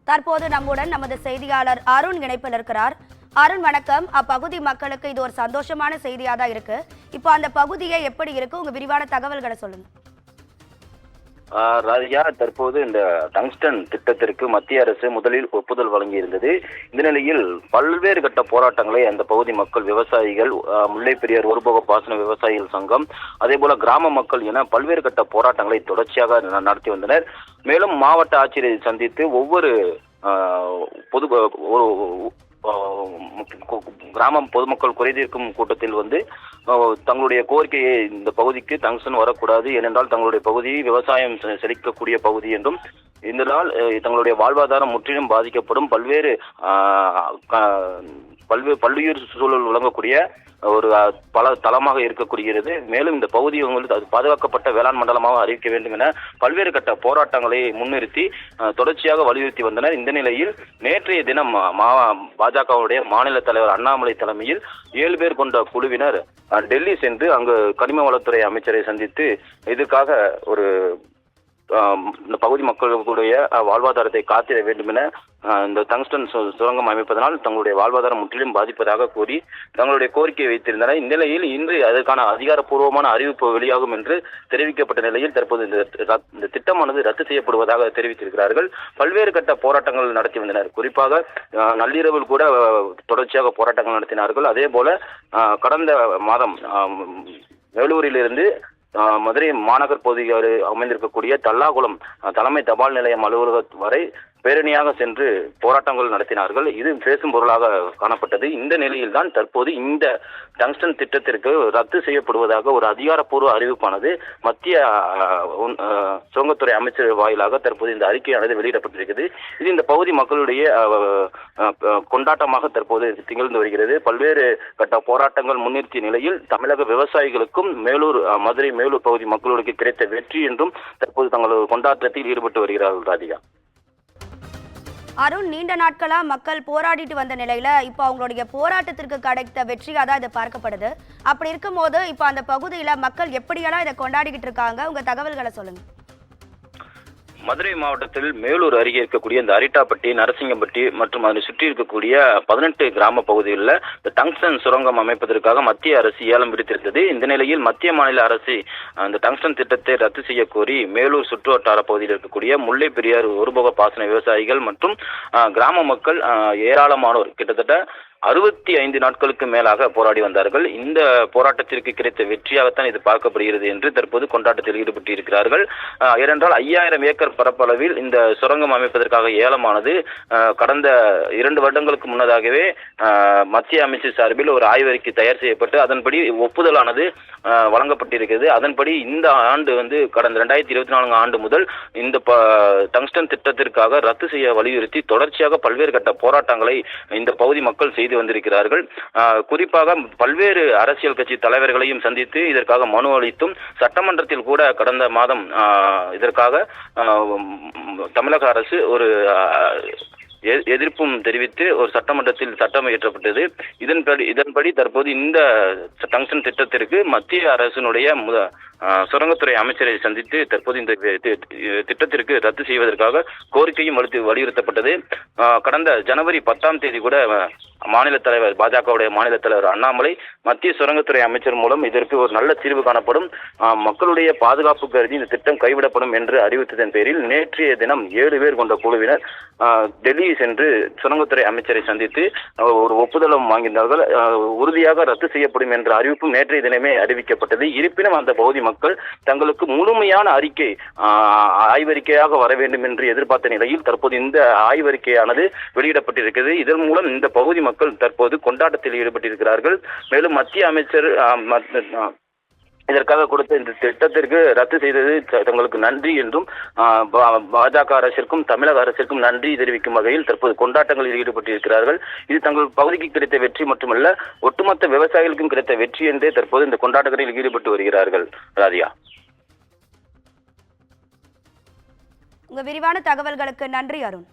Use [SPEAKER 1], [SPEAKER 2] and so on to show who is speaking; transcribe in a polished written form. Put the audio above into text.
[SPEAKER 1] தற்போது நம்முடன் நமது செய்தியாளர் அருண் இணைப்பில் இருக்கிறார். அருண் வணக்கம். அப்பகுதி மக்களுக்கு இது ஒரு சந்தோஷமான செய்தியா தான் இருக்கு. இப்போ அந்த பகுதியை எப்படி இருக்கு, உங்க விரிவான தகவல்களை சொல்லுங்க.
[SPEAKER 2] ராதிகா, தற்போது இந்த டங்ஸ்டன் திட்டத்திற்கு மத்திய அரசு முதலில் ஒப்புதல் வழங்கியிருந்தது. இந்த நிலையில் பல்வேறு கட்ட போராட்டங்களை அந்த பகுதி மக்கள், விவசாயிகள், முல்லை பெரியார் ஒருபோக பாசன விவசாயிகள் சங்கம், அதே போல கிராம மக்கள் என பல்வேறு கட்ட போராட்டங்களை தொடர்ச்சியாக நடத்தி வந்தனர். மேலும் மாவட்ட ஆட்சியரை சந்தித்து ஒவ்வொரு கிராம பொதுமக்கள் குறைதீர்க்கும் கூட்டத்தில் தங்களுடைய கோரிக்கையை இந்த பகுதிக்கு டங்ஸ்டன் வரக்கூடாது, ஏனென்றால் தங்களுடைய பகுதி விவசாயம் செழிக்கக்கூடிய பகுதி என்றும் இதனால் தங்களுடைய வாழ்வாதாரம் முற்றிலும் பாதிக்கப்படும், பல்லுயிர் சூழல் வழங்கக்கூடிய ஒரு பல தளமாக இருக்கக்கூடியது. மேலும் இந்த பகுதி அது பாதுகாக்கப்பட்ட வேளாண் மண்டலமாக அறிவிக்க வேண்டும் என பல்வேறு கட்ட போராட்டங்களை முன்னிறுத்தி தொடர்ச்சியாக வலியுறுத்தி வந்தனர். இந்த நிலையில் நேற்றைய தினம் பாஜகவுடைய மாநில தலைவர் அண்ணாமலை தலைமையில் 7 பேர் கொண்ட குழுவினர் டெல்லி சென்று அங்கு கனிம வளத்துறை அமைச்சரை சந்தித்து இதற்காக இந்த பகுதி மக்களுடைய வாழ்வாதாரத்தை காத்திட வேண்டும் என இந்த டங்ஸ்டன் சுரங்கம் அமைப்பதனால் தங்களுடைய வாழ்வாதாரம் முற்றிலும் பாதிப்பதாக கூறி தங்களுடைய கோரிக்கையை வைத்திருந்தனர். இந்நிலையில் இன்று அதற்கான அதிகாரப்பூர்வமான அறிவிப்பு வெளியாகும் என்று தெரிவிக்கப்பட்ட நிலையில் தற்போது இந்த திட்டமானது ரத்து செய்யப்படுவதாக தெரிவித்திருக்கிறார்கள். பல்வேறு கட்ட போராட்டங்கள் நடத்தி வந்தனர். குறிப்பாக நள்ளிரவில் கூட தொடர்ச்சியாக போராட்டங்கள் நடத்தினார்கள். அதே போல கடந்த மாதம் வேலூரிலிருந்து மதுரை மாநகர் பகுதியில் அமைந்திருக்கக்கூடிய தல்லாகுளம் தலைமை தபால் நிலையம் அலுவலகம் வரை பேரணியாக சென்று போராட்டங்கள் நடத்தினார்கள். இது பேசும் பொருளாக காணப்பட்டது. இந்த நிலையில் தான் தற்போது இந்த டங்ஸ்டன் திட்டத்திற்கு ரத்து செய்யப்படுவதாக ஒரு அதிகாரப்பூர்வ அறிவிப்பானது மத்திய சுரங்கத்துறை அமைச்சர் வாயிலாக தற்போது இந்த அறிக்கையானது வெளியிடப்பட்டிருக்கிறது. இது இந்த பகுதி மக்களுடைய கொண்டாட்டமாக தற்போது திகழ்ந்து வருகிறது. பல்வேறு கட்ட போராட்டங்கள் முன்னிறுத்திய நிலையில் தமிழக விவசாயிகளுக்கும் மதுரை மேலூர் பகுதி மக்களுக்கு கிடைத்த வெற்றி என்றும் தற்போது தங்களது கொண்டாட்டத்தில் ஈடுபட்டு வருகிறார்கள். ராதிகா,
[SPEAKER 1] அருண், நீண்ட நாட்களா மக்கள் போராடிட்டு வந்த நிலையில இப்ப அவங்களுடைய போராட்டத்திற்கு கிடைத்த வெற்றியா தான் இது பார்க்கப்படுது. அப்படி இருக்கும் போது இப்ப அந்த பகுதியில மக்கள் எப்படியெல்லாம் இதை கொண்டாடிக்கிட்டு இருக்காங்க, உங்க தகவல்களை சொல்லுங்க.
[SPEAKER 2] மதுரை மாவட்டத்தில் மேலூர் அருகே இருக்கக்கூடிய இந்த அரிட்டாப்பட்டி, நரசிங்கம்பட்டி மற்றும் அதனை சுற்றி இருக்கக்கூடிய 18 கிராம பகுதிகளில் இந்த டங்ஸ்டன் சுரங்கம் அமைப்பதற்காக மத்திய அரசு ஏலம் விடுத்திருந்தது. இந்த நிலையில் மத்திய மாநில அரசு இந்த டங்ஸ்டன் திட்டத்தை ரத்து செய்ய கோரி மேலூர் சுற்று வட்டார பகுதியில் இருக்கக்கூடிய முல்லை பெரியார் ஒருபோக பாசன விவசாயிகள் மற்றும் கிராம மக்கள் ஏராளமானோர் கிட்டத்தட்ட 65 நாட்களுக்கு மேலாக போராடி வந்தார்கள். இந்த போராட்டத்திற்கு கிடைத்த வெற்றியாகத்தான் இது பார்க்கப்படுகிறது என்று தற்போது கொண்டாட்டத்தில் ஈடுபட்டு இருக்கிறார்கள். ஏனென்றால் 5000 ஏக்கர் பரப்பளவில் இந்த சுரங்கம் அமைப்பதற்காக ஏலமானது கடந்த 2 வருடங்களுக்கு முன்னதாகவே மத்திய அமைச்சர் சார்பில் ஒரு ஆய்வறிக்கை தயார் செய்யப்பட்டு அதன்படி ஒப்புதலானது வழங்கப்பட்டிருக்கிறது. அதன்படி இந்த ஆண்டு கடந்த 2024 ஆண்டு முதல் இந்த டங்ஸ்டன் திட்டத்திற்காக ரத்து செய்ய வலியுறுத்தி தொடர்ச்சியாக பல்வேறு கட்ட போராட்டங்களை இந்த பகுதி மக்கள் செய்து வந்திருக்கிறார்கள். குறிப்பாக பல்வேறு அரசியல் கட்சி தலைவர்களையும் சந்தித்து இதற்காக மனு அளித்தும் சட்டமன்றத்தில் கூட கடந்த மாதம் இதற்காக தமிழக அரசு ஒரு எதிர்ப்பும் தெரிவித்து ஒரு சட்டமன்றத்தில் சட்டம் இயற்றப்பட்டது. இதன்படி தற்போது இந்த டங்ஸ்டன் திட்டத்திற்கு மத்திய அரசினுடைய சுரங்கத்துறை அமைச்சரை சந்தித்து தற்போது இந்த திட்டத்திற்கு ரத்து செய்வதற்காக கோரிக்கையும் வலியுறுத்தப்பட்டது. கடந்த ஜனவரி 10ஆம் தேதி கூட மாநில தலைவர், பாஜகவுடைய மாநில தலைவர் அண்ணாமலை மத்திய சுரங்கத்துறை அமைச்சர் மூலம் இதற்கு ஒரு நல்ல தீர்வு காணப்படும், மக்களுடைய பாதுகாப்பு கருதி இந்த திட்டம் கைவிடப்படும் என்று அறிவித்ததன் பேரில் நேற்றைய தினம் 7 பேர் கொண்ட குழுவினர் டெல்லி சென்று சுரங்கத்துறை அமைச்சரை சந்தித்து ஒரு ஒப்புதலும் வாங்கினார்கள். உறுதியாக ரத்து செய்யப்படும் என்ற அறிவிப்பும் நேற்றைய தினமே அறிவிக்கப்பட்டது. இருப்பினும் அந்த பகுதி மக்கள் தங்களுக்கு முழுமையான ஆய்வறிக்கையாக வர வேண்டும் என்று எதிர்பார்த்த நிலையில் தற்போது இந்த ஆய்வறிக்கையானது வெளியிடப்பட்டிருக்கிறது. இதன் மூலம் இந்த பகுதி மக்கள் தற்போது கொண்டாட்டத்தில் ஈடுபட்டிருக்கிறார்கள். மேலும் மத்திய அமைச்சர் இதற்காக கொடுத்த இந்த திட்டத்திற்கு ரத்து செய்தது தங்களுக்கு நன்றி என்றும் பாஜக அரசிற்கும் தமிழக அரசிற்கும் நன்றி தெரிவிக்கும் வகையில் தற்போது கொண்டாட்டங்களில் ஈடுபட்டிருக்கிறார்கள். இது தங்கள் பகுதிக்கு கிடைத்த வெற்றி மட்டுமல்ல, ஒட்டுமொத்த விவசாயிகளுக்கும் கிடைத்த வெற்றி என்றே தற்போது இந்த கொண்டாட்டங்களில் ஈடுபட்டு வருகிறார்கள். ராதியா,
[SPEAKER 1] உங்க விரிவான தகவல்களுக்கு நன்றி அருண்.